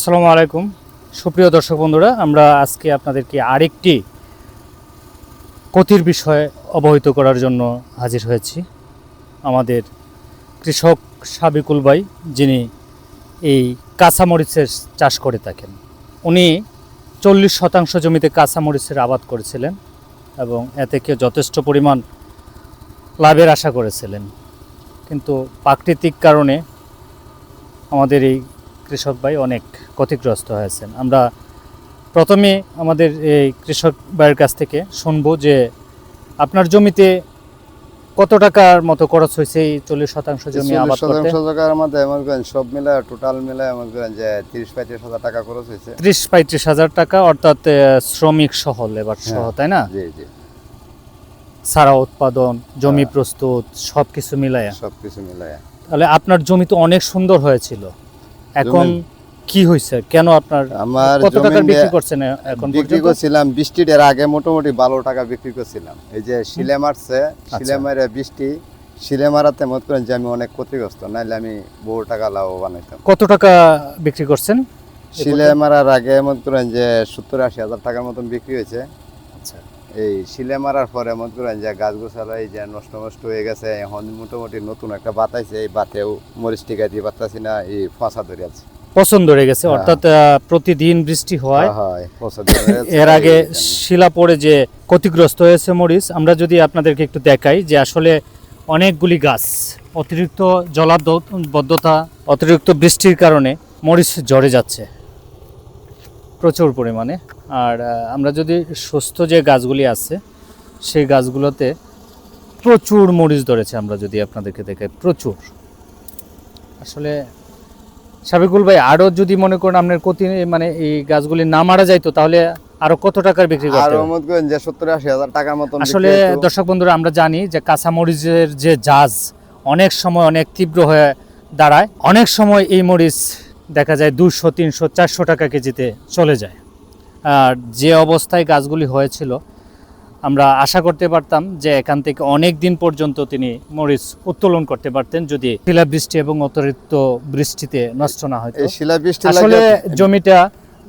আসসালামু আলাইকুম সুপ্রিয় দর্শক বন্ধুরা, আমরা আজকে আপনাদেরকে আরেকটি ক্ষতির বিষয়ে অবহিত করার জন্য হাজির হয়েছি। আমাদের কৃষক সাবিকুল ভাই, যিনি এই কাঁচামরিচের চাষ করে থাকেন, উনি 40% জমিতে কাঁচামরিচের আবাদ করেছিলেন এবং এ থেকে যথেষ্ট পরিমাণ লাভের আশা করেছিলেন। কিন্তু প্রাকৃতিক কারণে আমাদের এই কৃষক ভাই অনেক ক্ষতিগ্রস্ত হয়েছেন। আমরা প্রথমে আমাদের এই কৃষক ভাইয়ের কাছ থেকে শুনবো যে আপনার জমিতে কত টাকার মতো খরচ হয়েছে এই 40% জমি আবাদ করতে? 40% টাকার মধ্যে মনে করেন সব মিলায় টোটাল মিলায় মনে করেন যে 30-35 হাজার টাকা খরচ হয়েছে। 30-35 হাজার টাকা, অর্থাৎ শ্রমিক সহ, লেবার সহ, তাই না? জি জি। সারা উৎপাদন, জমি প্রস্তুত, সবকিছু মিলায়া। তাহলে আপনার জমি তো অনেক সুন্দর হয়েছিল। এখন কি হয়েছে? কেন আপনার আমার কত টাকা বিক্রি করছেন এখন? বিক্রি করছিলাম বৃষ্টির আগে মোটামুটি 12 টাকা বিক্রি করছিলাম। এই যে শিলে মারছে, শিলে মারে বৃষ্টি, শিলে মারাতে মত করেন যে আমি অনেক ক্ষতিগ্রস্ত, নাইলে আমি বহু টাকা লাভবান হইতাম। কত টাকা বিক্রি করছেন? শিলে মারার আগে মত করেন যে 70-80 হাজার টাকার মতন বিক্রি হয়েছে। আচ্ছা। এই শিলে মারার পরে মত করেন যে গাছ গোছালা এই যে নষ্ট হয়ে গেছে, এখন মোটামুটি নতুন একটা বাতাইছে, এই বাতেও মরিচ টিকা দিয়ে পারতাছি না, এই ফসা ধরে আছে, পছন্দ ধরে গেছে। অর্থাৎ প্রতিদিন বৃষ্টি হয়, এর আগে শিলা পড়ে যে ক্ষতিগ্রস্ত হয়েছে মরিচ। আমরা যদি আপনাদেরকে একটু দেখাই যে আসলে অনেকগুলি গাছ অতিরিক্ত জলাবদ্ধতা, অতিরিক্ত বৃষ্টির কারণে মরিচ ঝরে যাচ্ছে প্রচুর পরিমাণে। আর আমরা যদি সুস্থ যে গাছগুলি আছে সেই গাছগুলোতে প্রচুর মরিচ ধরেছে। আমরা যদি আপনাদেরকে দেখাই, প্রচুর। আসলে সাবিকুল ভাই, আরো যদি মনে করেন আপনার ক্ষতি, মানে এই গাছগুলি না মারা যাইতো, তাহলে আরো কত টাকার বিক্রি করতে? আরো মত করেন যে 70-80 হাজার টাকার মতো। আসলে দর্শক বন্ধুরা, আমরা জানি যে কাঁচা মরিচের যে জাজ অনেক সময় অনেক তীব্র হয়ে দাঁড়ায়। অনেক সময় এই মরিচ দেখা যায় 200, 300, 400 টাকা কেজিতে চলে যায়। আর যে অবস্থায় গাছগুলি হয়েছিল, আমরা আশা করতে পারতাম যে এখান থেকে অনেক দিন পর্যন্ত তিনি মরিচ উত্তোলন করতে পারতেন, যদি শিলাবৃষ্টি এবং অতিরিক্ত বৃষ্টিতে নষ্ট না হতো। আসলে জমিটা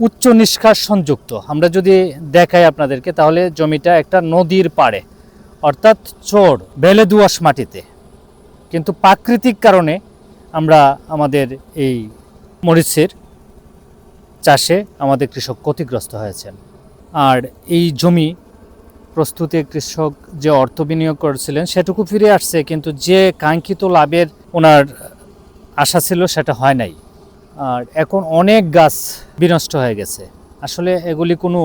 উচ্চ নিষ্কাশন যুক্ত। আমরা যদি দেখাই আপনাদেরকে, তাহলে জমিটা একটা নদীর পাড়ে, অর্থাৎ চর বেলে দোআঁশ মাটিতে। কিন্তু প্রাকৃতিক কারণে আমরা আমাদের এই মরিচের চাষে আমাদের কৃষক ক্ষতিগ্রস্ত হয়েছেন। আর এই জমি প্রস্তুতে কৃষক যে অর্থ বিনিয়োগ করেছিলেন সেটুকু ফিরে আসছে, কিন্তু যে কাঙ্ক্ষিত লাভের ওনার আশা ছিল সেটা হয় নাই। আর এখন অনেক গাছ বিনষ্ট হয়ে গেছে। আসলে এগুলি কোনো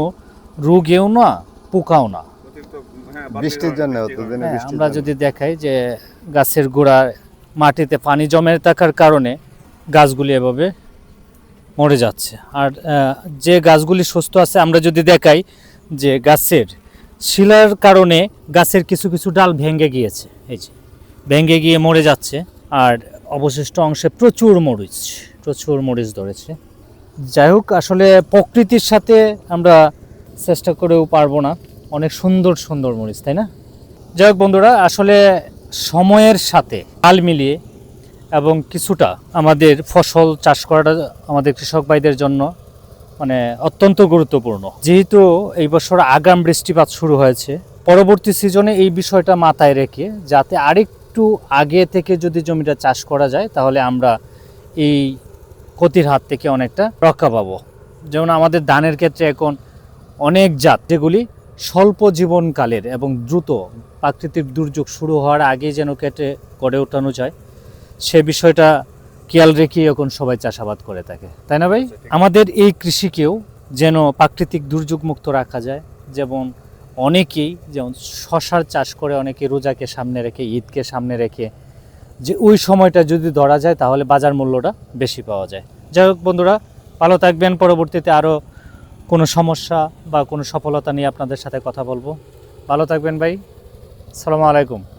রোগেও না, পোকাও না, বৃষ্টির জন্য। আমরা যদি দেখাই যে গাছের গোড়ায় মাটিতে পানি জমে থাকার কারণে গাছগুলি এভাবে মরে যাচ্ছে। আর যে গাছগুলি সুস্থ আছে, আমরা যদি দেখাই যে গাছের শিলার কারণে গাছের কিছু কিছু ডাল ভেঙে গিয়েছে, এই যে ভেঙে গিয়ে মরে যাচ্ছে। আর অবশিষ্ট অংশে প্রচুর মরিচ ধরেছে। যাই হোক, আসলে প্রকৃতির সাথে আমরা চেষ্টা করেও পারবো না, অনেক সুন্দর সুন্দর মরিচ, তাই না? যাই হোক বন্ধুরা, আসলে সময়ের সাথে তাল মিলিয়ে এবং কিছুটা আমাদের ফসল চাষ করাটা আমাদের কৃষক ভাইদের জন্য মানে অত্যন্ত গুরুত্বপূর্ণ। যেহেতু এই বছর আগাম বৃষ্টিপাত শুরু হয়েছে, পরবর্তী সিজনে এই বিষয়টা মাথায় রেখে যাতে আরেকটু আগে থেকে যদি জমিটা চাষ করা যায়, তাহলে আমরা এই ক্ষতির হাত থেকে অনেকটা রক্ষা পাবো। যেমন আমাদের ধানের ক্ষেত্রে এখন অনেক জাত যেগুলি স্বল্প জীবনকালের এবং দ্রুত প্রাকৃতিক দুর্যোগ শুরু হওয়ার আগে যেন কেটে গড়ে ওঠানো যায়, সে বিষয়টা খেয়াল রেখে এখন সবাই চাষাবাদ করে থাকে, তাই না ভাই? আমাদের এই কৃষিকেও যেন প্রাকৃতিক দুর্যোগ মুক্ত রাখা যায়। যেমন অনেকেই যেমন শশার চাষ করে, অনেকে রোজাকে সামনে রেখে, ঈদকে সামনে রেখে, যে ওই সময়টা যদি ধরা যায় তাহলে বাজার মূল্যটা বেশি পাওয়া যায়। যাই হোক বন্ধুরা, ভালো থাকবেন। পরবর্তীতে আরও কোনো সমস্যা বা কোনো সফলতা নিয়ে আপনাদের সাথে কথা বলবো। ভালো থাকবেন ভাই। আসসালামু আলাইকুম।